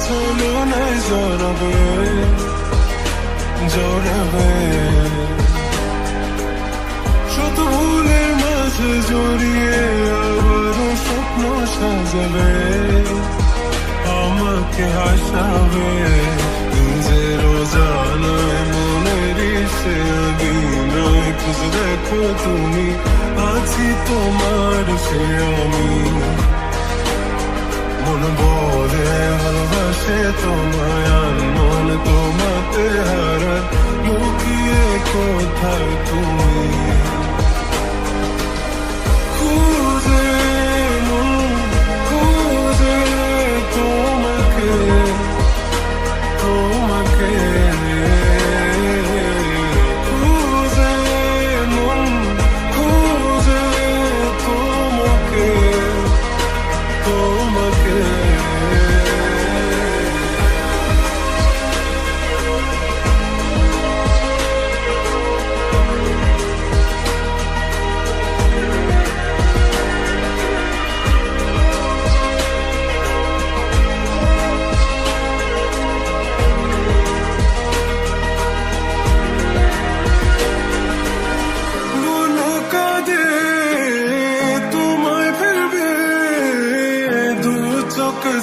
ছলনায় জড়াবে জড়াবে শত ভুলের মাঝে জড়িয়ে আবারও স্বপ্ন সাজাবে আমাকে হাসাবে নিজের জানায় মনের সে আঙিনায় খুঁজে দেখো তুমি আছি তোমার সে আমি মন বলে ভালোবাসে তোমায় মন তোমাতে হারায় লুকিয়ে কোথায় তুমি খুঁজে মন খুঁজে তোমাকে তোমাকে খুঁজে মন খুঁজে তোমাকে তোমাকে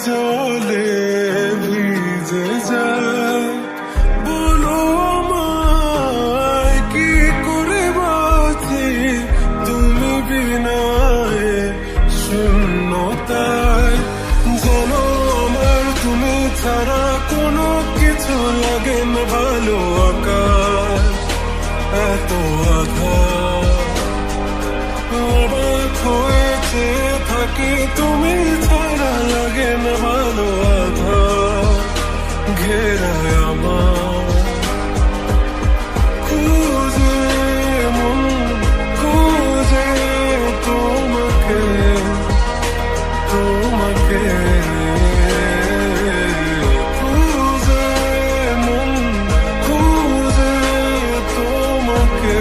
জলে ভিজে যায় বলো আমায় কি করে বাঁচি তুমি বিনায় শূন্যতায় জানো আমার তুমি ছাড়া কোনো কিছু লাগে না ভালো আকাশ এত আঘাত অবাক হয়েছে থাকি তুমি ছাড়া লাগে না ভালো আঘাত ঘেরায় আমার খুঁজে মন খুঁজে তোমাকে তোমাকে খুঁজে মন খুঁজে তোমাকে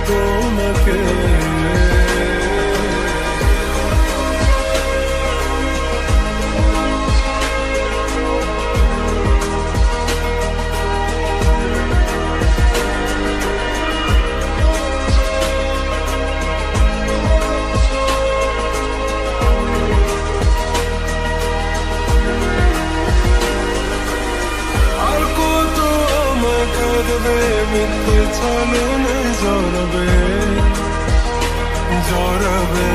তোমাকে মিথ্যে ছলনায় জড়াবে জড়াবে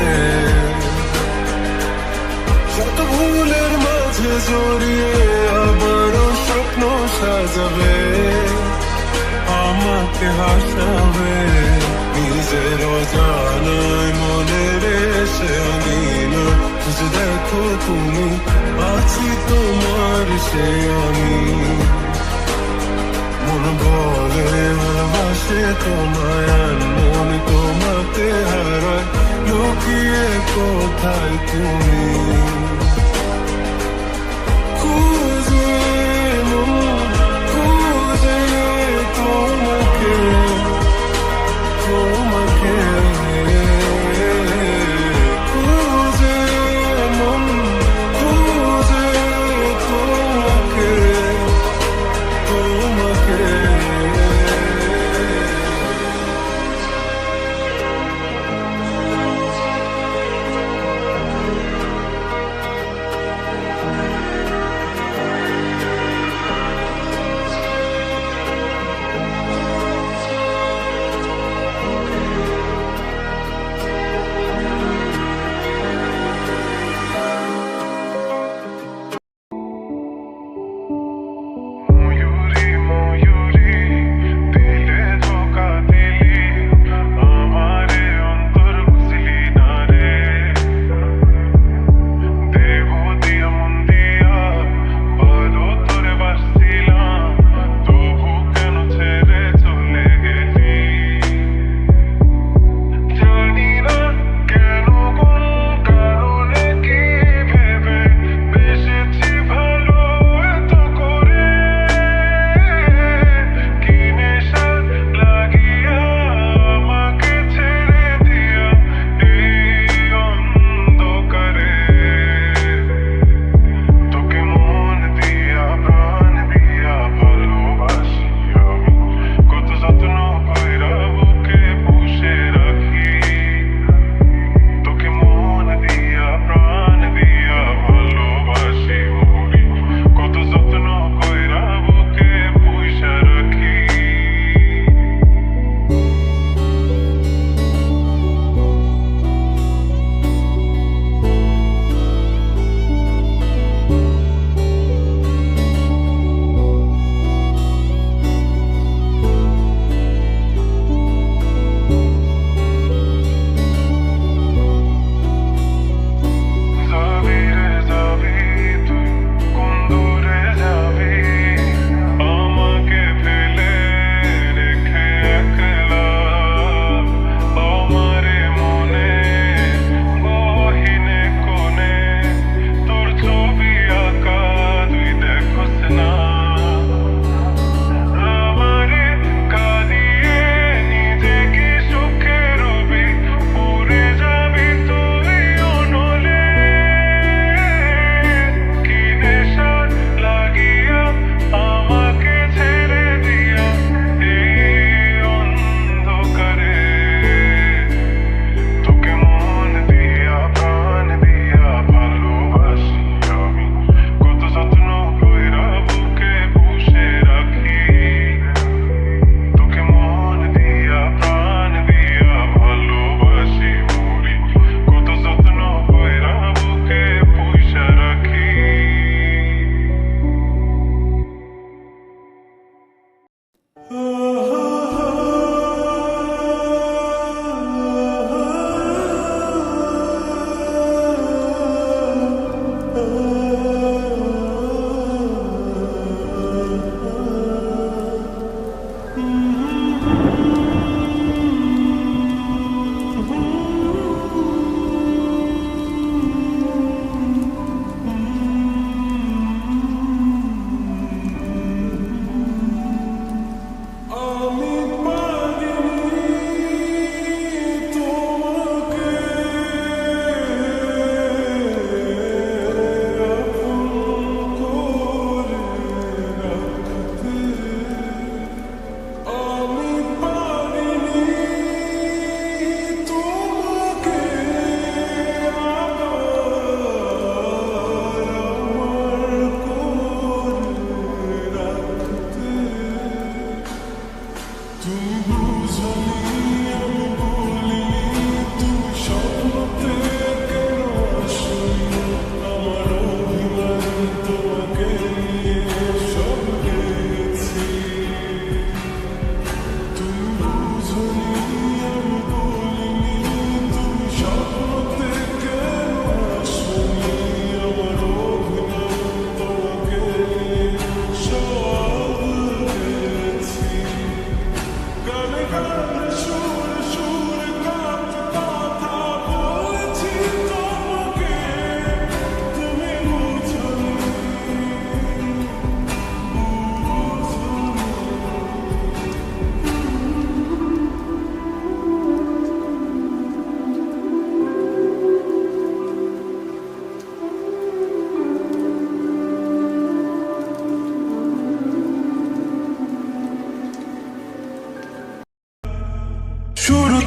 শত ভুলের মাঝে জড়িয়ে আবারও স্বপ্ন সাজাবে আমাকে হাসাবে নিজের জানায় মনের সে আঙিনা খুঁজে দেখো তুমি আছি তোমার সে আমি মন বলে ভালোবাসে তোমায় মন তোমাতে হারায় লুকিয়ে কোথায় তুমি খুঁজে মন খুঁজে তোমাকে তোমাকে খুঁজে মন খুঁজে তোমাকে তোমাকে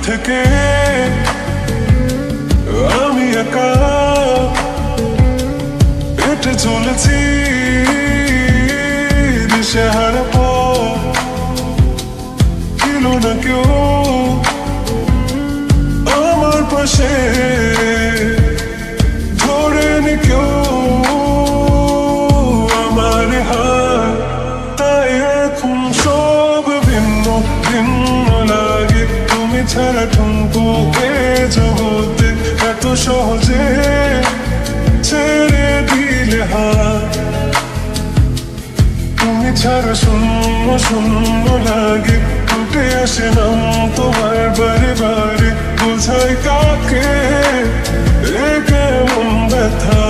থেকে আমি একা হেঁটে চলেছি দিশেহারা পথ, ছিল না কেউ আমার পাশে, ধরেনি কেউ আমার হাত। তাই এখন সব ভিন্ন ভিন্ন লাগে, তুমি ছাড়া ঠুনকো এ জগতে এত সহজে ছেড়ে দিলে হাত। তুমি ছাড়া শূন্য শূন্য লাগে, ফুটে আসে নাম তোমার বারে বারে, বোঝাই কাকে এ কেমন ব্যথা।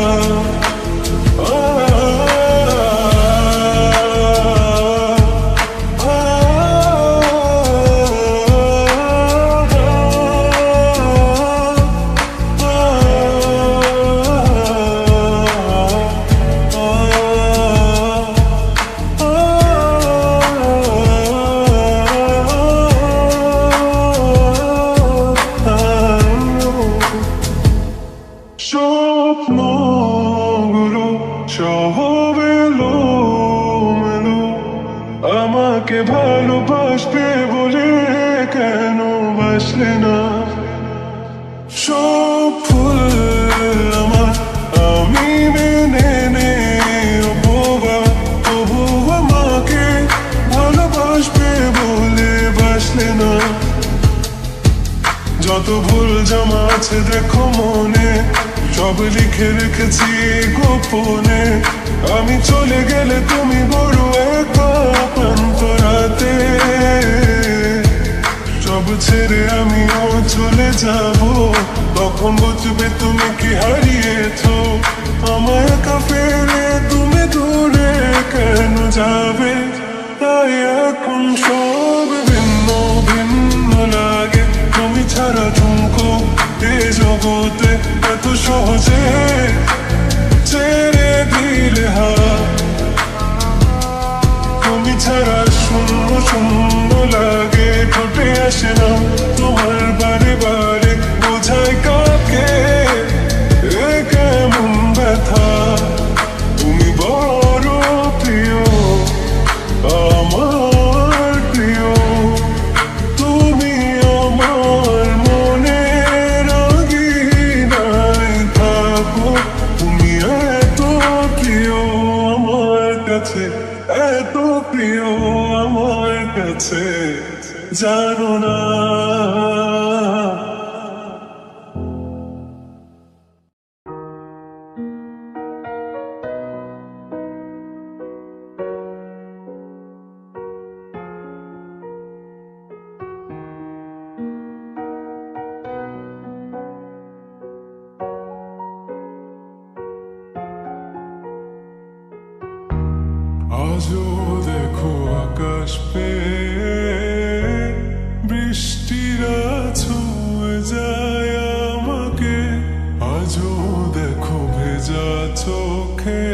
স্বপ্নগুলো সব এলোমেলো, আমাকে ভালোবাসবে বলে কেন বাসলে না? সব ফুল আমার আমি মেনে নেবো, তবু আমাকে ভালোবাসবে বলে বাসলে না। যত ভুল জমা আছে দেখো মনে, সব লিখে রেখেছি গোপনে। আমি চলে গেলে তুমি বড় একা ক্লান্ত রাতে, সব ছেড়ে আমিও চলে যাব, তখন বুঝবে তুমি কি হারিয়েছো। আমার একা ফেলে তুমি দূরে কেন যাবে? তাই এখন সব ভিন্ন ভিন্ন লাগে, তুমি ছাড়া ঠুনকো এ জগতে এত সহজে ছেড়ে দিলে হাত। তুমি ছাড়া শূন্য শূন্য লাগে, ফুটে আসে না তোমার বারে বারে, বোঝাই কাকে এ কেমন ব্যথা। তুমি বড় প্রিয় আমার প্রিয়, তুমি আমার মনে রাগিনাই থাকো। তুমি এত প্রিয় আমার কাছে, এত প্রিয় আমার কাছে, জানো না। আজও দেখো আকাশ পেয়ে বৃষ্টিরা ছুঁয়ে যায় আমাকে, আজও দেখো ভেজা চোখে